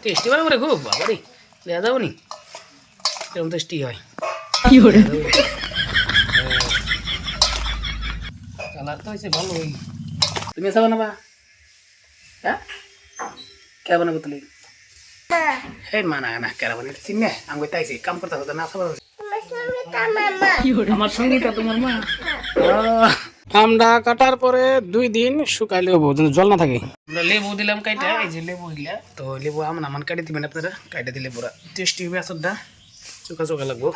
tasty বানাবো রে খুব বাবারে দেওয়া যাবো নি কেমন টেস্টি হয় কালার তো হয়েছে ভালো তুমি এসে বানাবা হ্যাঁ কে বানাবো তুলি হে মানা না কেরা বানাতে চিনে আমি তাইছি কাম করতে হতো না আমার সঙ্গীটা তোমার মা আমটা কাটার পরে 2 দিন শুকাই লেবু জল না থাকে আমরা লেবু দিলাম কাইটা এই যে লেবু হইলা তো লেবু আমান কাটি দিবেন আপনারা কাইটা দিলে পুরা টেস্টি হবে আসরটা চোখা চোখা লাগবো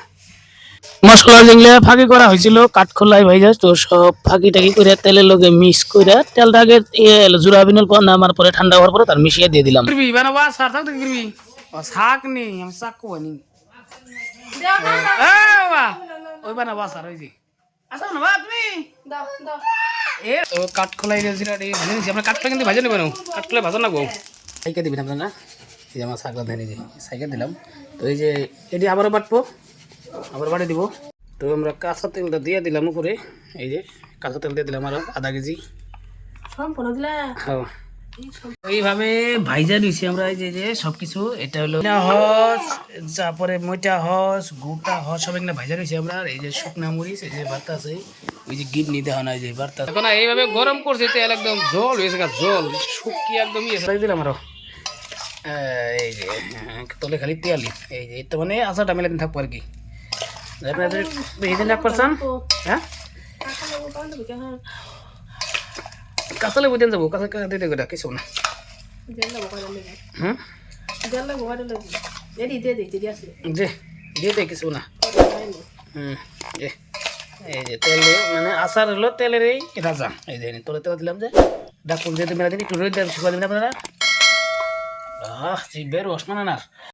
মশলা যেগুলো ফাঁকি করা হয়েছিল কাঠখোলাই ভাই তো সব ফাঁকি টাকি করে তেলের লগে মিক্স করে তেলটা আগে জুড়া বিনল নামার পরে ঠান্ডা হওয়ার পরে তার মিশিয়ে দিয়ে দিলাম বানাবা সার থাক দেখবি শাক নেই আমি শাক কোয়ানি ওই বানাবা সার ওই যে আসো না বা তুমি দাও দাও এ তো কাঠখোলাই জিরা এই ভেজে নিছি আমরা কাঠখোলা কিন্তু ভাজা নেব না কাঠখোলা ভাজা নাগো সাইকে দিবেন আপনারা এই যে আমার শাকটা ধরে যে সাইকে দিলাম তো এই যে এটি আবারও বাটবো আবার বাড়ি দিব তো আমরা কাঁচা তেলটা দিয়ে দিলাম উপরে এই যে কাঁচা তেল দিয়ে দিলাম আরো আধা কেজি হ্যাঁ এইভাবে ভাইজা নিয়েছি আমরা এই যে সবকিছু এটা হলো হস তারপরে মইটা হস গুটা হস সব এখানে ভাইজা নিয়েছি আমরা এই যে শুকনা মরিচ এই যে বার্তা আছে ওই যে গিট নিতে হয় না এই যে বার্তা এখন এইভাবে গরম করছে তেল একদম জল হয়েছে জল শুকিয়ে একদম ইয়ে দিলাম আরো এই যে তলে খালি তেল এই যে এটা মানে আচারটা মেলে দিন থাকবো আর কি আপনাদের বেশি দিন রাখতে পারছেন হ্যাঁ কাঁচা লেবু দেন যাবো কাঁচা কাঁচা দিয়ে দেবো কিছু না হুম যে দিয়ে দে কিছু না হুম যে এই যে তেল মানে আচার হলো তেলের এই রাজা এই যে তোলে তেল দিলাম যে ডাকুন যেহেতু মেলা দিন একটু রোদ শুকা দেবেন আপনারা বের রস মানে না